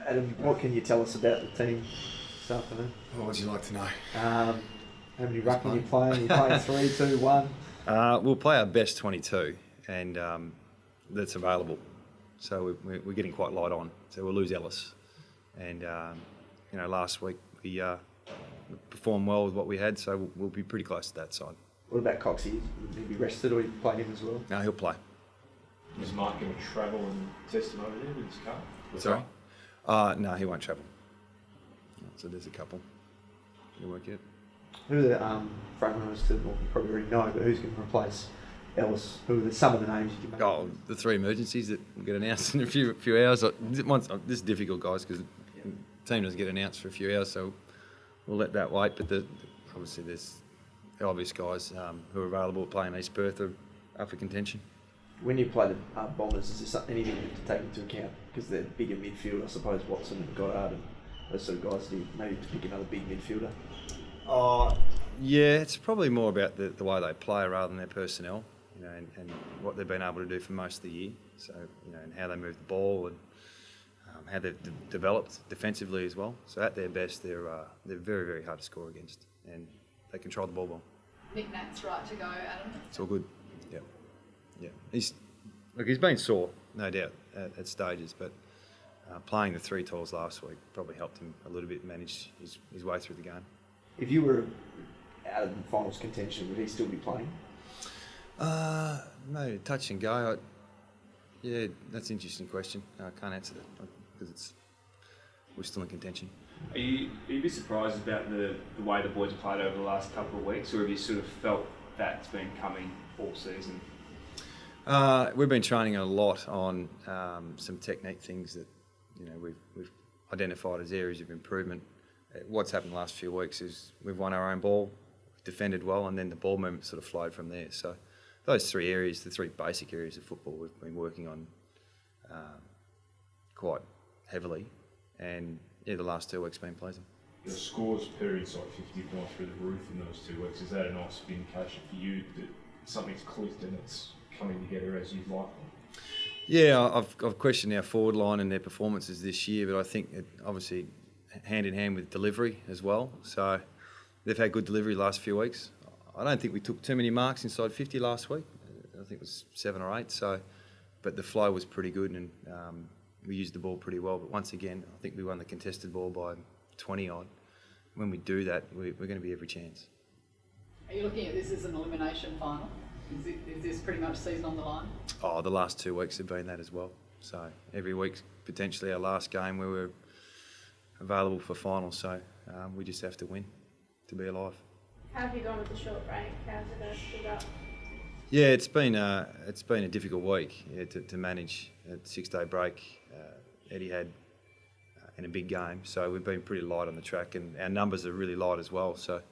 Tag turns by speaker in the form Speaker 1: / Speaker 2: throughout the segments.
Speaker 1: Adam, what can you tell us about the team this afternoon?
Speaker 2: What would you like to know?
Speaker 1: How many ruck are you playing? You're playing 3, 2, 1?
Speaker 2: We'll play our best 22, and that's available. So we're getting quite light on. So we'll lose Ellis, and last week we performed well with what we had, so we'll be pretty close to that side.
Speaker 1: What about Coxie? Would he be rested, or you play him as well?
Speaker 2: No, he'll play.
Speaker 3: Is Mark going to travel and test him over there with his car?
Speaker 2: Sorry? No, he won't travel. So there's a couple. He'll work it.
Speaker 1: Who are the front runners to, well, you probably already know, but who's going to replace Ellis? Who are some of the names you can make?
Speaker 2: The 3 emergencies that will get announced in a few hours. This is difficult, guys, because the team doesn't get announced for a few hours, so we'll let that wait. But obviously there's the obvious guys who are available playing East Perth are up for contention.
Speaker 1: When you play the Bombers, is there anything you have to take into account? Because they're bigger midfield, I suppose Watson and Goddard and those sort of guys, do you maybe to pick another big midfielder?
Speaker 2: Yeah, it's probably more about the way they play rather than their personnel, and what they've been able to do for most of the year. So, and how they move the ball and how they've developed defensively as well. So at their best, they're very, very hard to score against, and they control the ball well.
Speaker 4: Nick Nat's right to go, Adam.
Speaker 2: It's all good. Yeah. He's been sore, no doubt, at stages, but playing the 3 tours last week probably helped him a little bit manage his way through the game.
Speaker 1: If you were out of the finals contention, would he still be playing?
Speaker 2: No, touch and go. Yeah, that's an interesting question. I can't answer that because we're still in contention.
Speaker 3: Are you a bit surprised about the way the boys have played over the last couple of weeks, or have you sort of felt that's been coming all season?
Speaker 2: We've been training a lot on some technique things that we've identified as areas of improvement. What's happened the last few weeks is we've won our own ball, defended well, and then the ball movement sort of flowed from there. So those 3 areas, the 3 basic areas of football, we've been working on quite heavily, and the last 2 weeks have been pleasant.
Speaker 3: The scores per inside 50 have gone through the roof in those 2 weeks. Is that a nice indication for you that something's clicked and it's coming together as you'd like?
Speaker 2: Yeah, I've questioned our forward line and their performances this year, but I think it obviously hand in hand with delivery as well. So they've had good delivery the last few weeks. I don't think we took too many marks inside 50 last week. I think it was 7 or 8. So, but the flow was pretty good, and we used the ball pretty well. But once again, I think we won the contested ball by 20 odd. When we do that, we're going to be every chance.
Speaker 4: Are you looking at this as an elimination final? Is this pretty much season on the line?
Speaker 2: Oh, the last 2 weeks have been that as well. So every week's potentially our last game where we're available for finals. So we just have to win to be alive.
Speaker 5: How have you gone with the short break? How's it stood up?
Speaker 2: Yeah, it's been a difficult week to manage a 6-day break. Eddie had in a big game, so we've been pretty light on the track, and our numbers are really light as well. So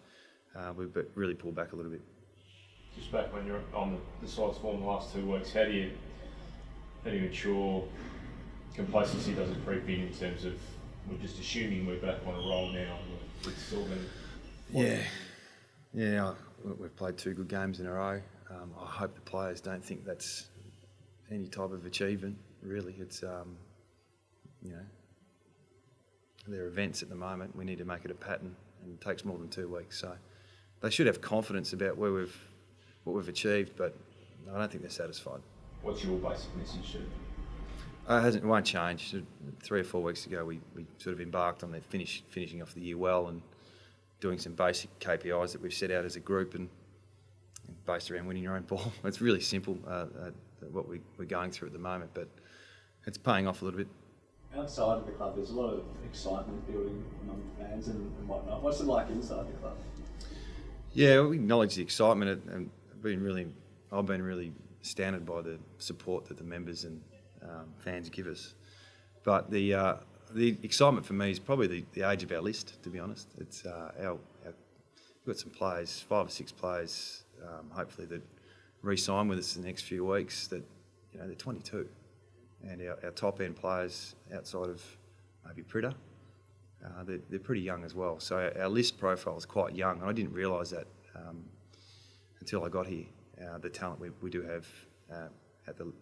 Speaker 2: we've really pulled back a little bit.
Speaker 3: Just back when you're on the side's form the last 2 weeks, how do you ensure complacency doesn't creep in terms of we're just assuming we're back on a roll now? It's still been...
Speaker 2: Yeah. We've played 2 good games in a row. I hope the players don't think that's any type of achievement. Really, it's they're events at the moment. We need to make it a pattern, and it takes more than 2 weeks. So they should have confidence about what we've achieved, but I don't think they're satisfied.
Speaker 3: What's your basic message to them?
Speaker 2: It won't change. 3 or 4 weeks ago, we sort of embarked on the finishing off the year well and doing some basic KPIs that we've set out as a group and based around winning your own ball. It's really simple, what we're going through at the moment, but it's paying off a little bit.
Speaker 6: Outside of the club, there's a lot of excitement building among fans and whatnot. What's it like inside the club?
Speaker 2: Yeah, we acknowledge the excitement, and I've been really astounded by the support that the members and fans give us. But the excitement for me is probably the age of our list, to be honest. It's we've got some players, 5 or 6 players, hopefully that re-sign with us in the next few weeks. That they're 22, and our top end players outside of maybe Pritter, they're pretty young as well. So our list profile is quite young, and I didn't realise that until I got here. The talent we do have at the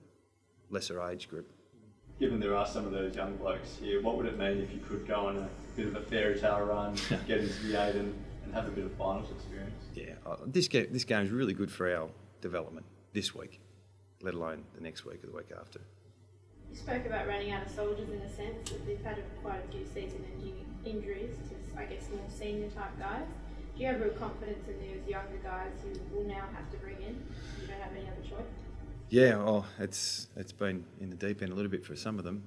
Speaker 2: lesser age group.
Speaker 6: given there are some of those young blokes here, what would it mean if you could go on a bit of a fairy tale run, get into the eight and have a bit of finals experience?
Speaker 2: Yeah, this game is really good for our development this week, let alone the next week or the week after.
Speaker 5: You spoke about running out of soldiers in a sense, that they've had quite a few season-ending injuries to, I guess, more senior type guys. Do you have real confidence in those younger guys who will now have to bring in? You don't have any other choice?
Speaker 2: Yeah, it's been in the deep end a little bit for some of them,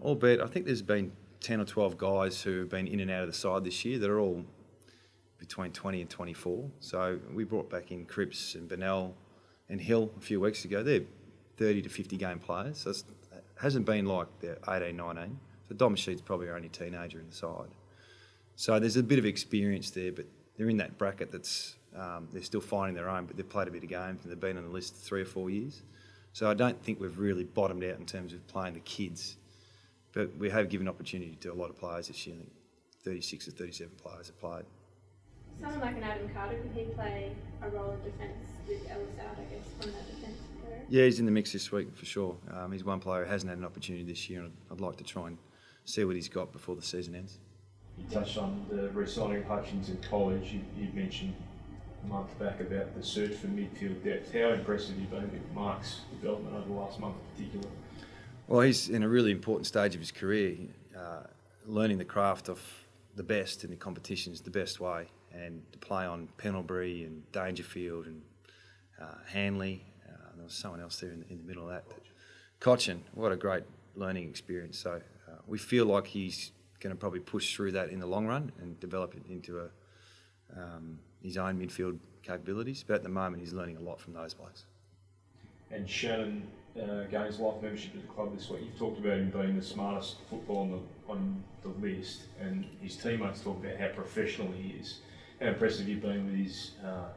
Speaker 2: albeit I think there's been 10 or 12 guys who have been in and out of the side this year that are all between 20 and 24. So we brought back in Cripps and Bennell and Hill a few weeks ago. They're 30 to 50 game players, so it hasn't been like they're 18, 19. So Dom Sheet's probably our only teenager in the side. So there's a bit of experience there, but they're in that bracket that's they're still finding their own, but they've played a bit of games and they've been on the list 3 or 4 years. So I don't think we've really bottomed out in terms of playing the kids, but we have given opportunity to a lot of players this year. I think 36 or 37 players have played.
Speaker 5: Someone like an Adam Carter, could he play a role in defence with Ellis out, I guess, from that defence area?
Speaker 2: Yeah, he's in the mix this week for sure. He's one player who hasn't had an opportunity this year, and I'd like to try and see what he's got before the season ends.
Speaker 3: You touched on the re-signing of Hutchins in college. You mentioned a month back about the search for midfield depth. How impressive have you been with Mark's development over the last month in particular?
Speaker 2: Well, he's in a really important stage of his career, learning the craft of the best in the competitions the best way, and to play on Pendlebury and Dangerfield and Hanley. There was someone else there in the middle of that. Cochin, what a great learning experience. So we feel like he's going to probably push through that in the long run and develop it into his own midfield capabilities. But at the moment, he's learning a lot from those blokes.
Speaker 3: And Shannon gains life membership at the club this week. You've talked about him being the smartest footballer on the list, and his teammates talk about how professional he is. How impressive you've been with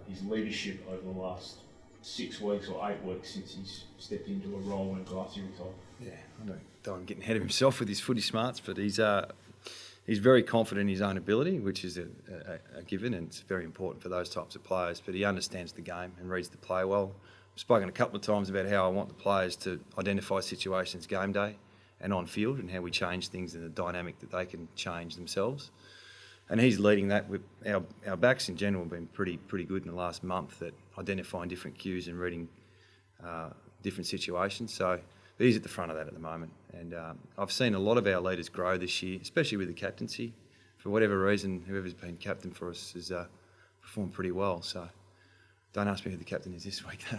Speaker 3: his leadership over the last 6 weeks or 8 weeks since he's stepped into a role when Glassy retired.
Speaker 2: Yeah, I don't want him getting ahead of himself with his footy smarts, but he's very confident in his own ability, which is a given, and it's very important for those types of players. But he understands the game and reads the play well. I've spoken a couple of times about how I want the players to identify situations game day and on field, and how we change things in the dynamic that they can change themselves. And he's leading that. With our backs in general have been pretty good in the last month at identifying different cues and reading different situations. So but he's at the front of that at the moment. And I've seen a lot of our leaders grow this year, especially with the captaincy. For whatever reason, whoever's been captain for us has performed pretty well. So don't ask me who the captain is this week. We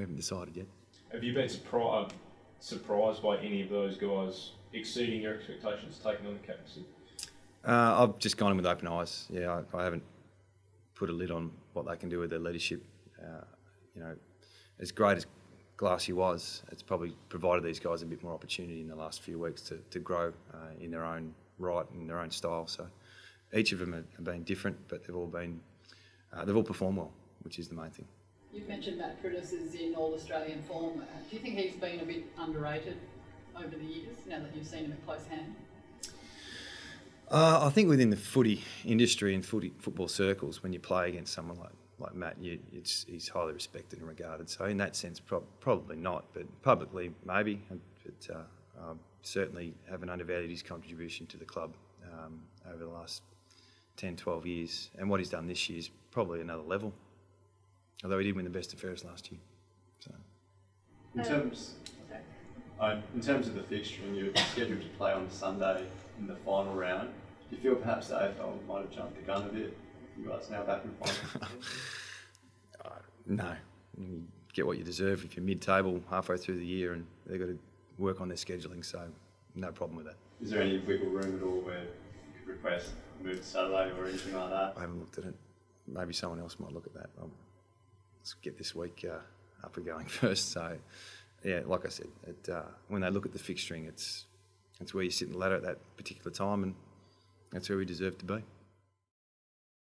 Speaker 2: haven't decided yet.
Speaker 3: Have you been surprised by any of those guys exceeding your expectations, taking on the captaincy?
Speaker 2: I've just gone in with open eyes. Yeah, I haven't put a lid on what they can do with their leadership. As great as Glassy was, it's probably provided these guys a bit more opportunity in the last few weeks to grow in their own right, in their own style. So each of them have been different, but they've all performed well, which is the main thing.
Speaker 4: You've mentioned Matt Priddis is in All-Australian form. Do you think he's been a bit underrated over the years, now that you've seen him at close hand?
Speaker 2: I think within the footy industry and football circles, when you play against someone like Matt, he's highly respected and regarded. So in that sense, probably not, but publicly maybe. But I certainly haven't undervalued his contribution to the club over the last 10, 12 years. And what he's done this year is probably another level, although he did win the best and fairest last year. So.
Speaker 6: In terms of the fixture, and you're scheduled to play on Sunday in the final round, do you feel perhaps the AFL might have jumped the gun a bit? You guys now back in final?
Speaker 2: No. You get what you deserve if you're mid-table halfway through the year, and they've got to work on their scheduling, so no problem with that.
Speaker 6: Is there any wiggle room at all where you could request a move to Saturday or anything like that?
Speaker 2: I haven't looked at it. Maybe someone else might look at that. Let's get this week up and going first. So, yeah, like I said, when they look at the fixturing, it's where you sit in the ladder at that particular time, and that's where we deserve to be.